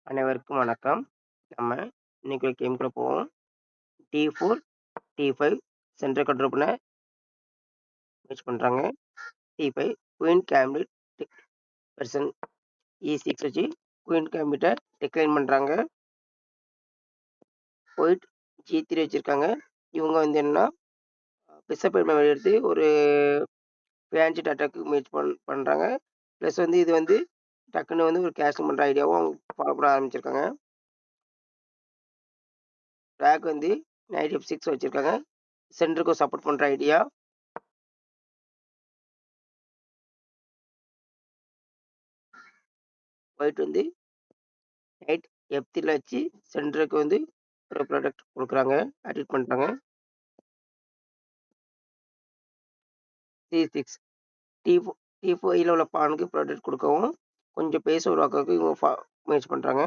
அனைவருக்கும் வணக்கம். நம்ம இன்னைக்கு ஒரு கேம்குள்ள போவோம். T4, T5 சென்டர் கண்ட்ரோல் பண்ண முயற்சி பண்றாங்க. T5 queen gambit person E6 வச்சு குயின் கேம்பிட்ட டிக்ளைன் பண்றாங்க. ஒயிட் G3 வச்சிருக்காங்க. இவங்க வந்து என்னன்னா, பிஷப் வெளிய எடுத்து ஒரு ஃபேன்சி அட்டாக்கு முயற்சி பண்றாங்க. பிளஸ் வந்து இது வந்து டக்குன்னு வந்து ஒரு கேஷ்லிங் பண்ற ஐடியாவும் அவங்க ஃபாலோ பண்ண ஆரம்பிச்சிருக்காங்க. பிளாக் வந்து நைட் F6 வச்சிருக்காங்க. சென்டருக்கு சப்போர்ட் பண்ற ஐடியா. ஒயிட் வந்து நைட் F3ல வச்சு சென்டருக்கு வந்து ஒரு ப்ராடக்ட் குடுக்குறாங்க. அட்டாக் பண்றாங்க. C6 T4 T5ல உள்ள பானுக்கு ப்ராடக்ட் குடுக்கவும், கொஞ்சம் பேஸ் உருவாக்குறதுக்கு இவங்க முயற்சி பண்றாங்க.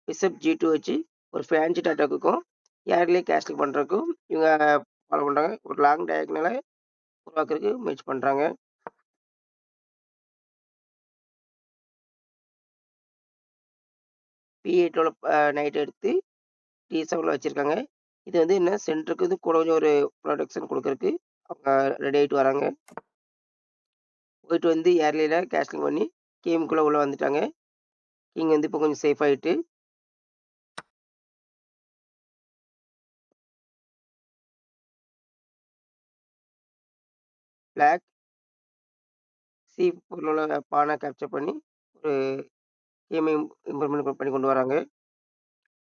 பிஷப் G2 வச்சு ஒரு ஃபேன்சி அட்டாக்குக்கும், ஏர்லயே கேஸ்லிங் பண்றதுக்கும் இவங்க ஃபாலோ பண்றாங்க. ஒரு லாங் டயகனல உருவாக்குறதுக்கு முயற்சி பண்றாங்க. P8ல உள்ள நைட் எடுத்து T7ல வச்சிருக்காங்க. இது வந்து என்ன சென்டருக்கு வந்து கூட கொஞ்சம் ஒரு ப்ரொடெக்ஷன் குடுக்குறதுக்கு அவங்க ரெடி ஆயிட்டு வராங்க. ஒயிட் வந்து ஏர்லியில கேஸ்லிங் பண்ணி கேமுக்குள்ள உள்ள வந்துட்டாங்க. கிங் வந்து இப்போ கொஞ்சம் சேஃப் ஆயிட்டு. பிளாக் C4ல உள்ள பான கேப்சர் பண்ணி ஒரு கேமை இம்ப்ளிமெண்ட் பண்ணி கொண்டு வராங்க.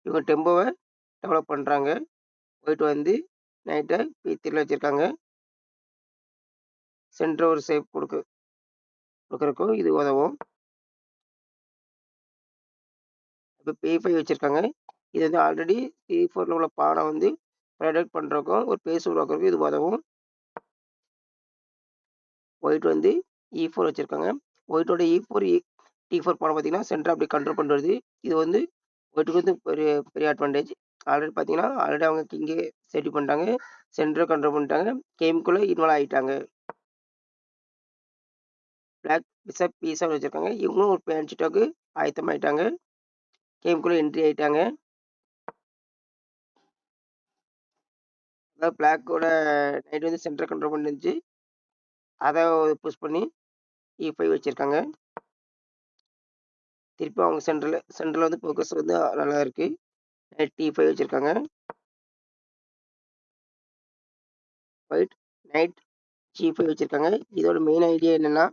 இவங்க டெம்போவ டெவலப் பண்றாங்க. ஒயிட் வந்து நைட்ட P3ல வச்சிருக்காங்க. சென்டர் ஒரு சேஃப் குடுக்கறதுக்கும் இது உதவும். இப்போ P5 வச்சிருக்காங்க. இது வந்து ஆல்ரெடி C4ல உள்ள பான வந்து ப்ரொடெக்ட் பண்றதுக்கும், ஒரு பேஸ் உருவாக்குறதுக்கும் இது உதவும். ஒயிட் வந்து E4 வச்சிருக்காங்க. ஒயிட்டோட E4 T4 பானம் பார்த்தீங்கன்னா, சென்டர அப்படியே கண்ட்ரோல் பண்ணிட்டு வருது. இது வந்து ஒயிட்டுக்கு வந்து பெரிய பெரிய அட்வான்டேஜ். ஆல்ரெடி பார்த்தீங்கன்னா, ஆல்ரெடி அவங்க கிங்கே செட்டில் பண்ணிட்டாங்க. சென்டர கண்ட்ரோல் பண்ணிட்டாங்க. கேமுக்குள்ள இன்வால்வ் ஆயிட்டாங்க. பிளாக் பிஷப் P7 வச்சிருக்காங்க. இவங்களும் ஒரு ஃபேன்சி அட்டாக்கு ஆயத்தமாயிட்டாங்க. கேமுக்குள்ள என்ட்ரி ஆயிட்டாங்க. அதாவது பிளாக்கோட நைட் வந்து சென்டர கண்ட்ரோல் பண்ணிருந்துச்சு. அத புஷ் பண்ணி E5 வச்சிருக்காங்க. திருப்பி அவங்க சென்டர்ல வந்து ஃபோக்கஸ் வந்து நல்லா இருக்கு. நைட் T5 வச்சிருக்காங்க. ஒயிட் நைட் G5 வச்சிருக்காங்க. இதோட மெயின் ஐடியா என்னன்னா,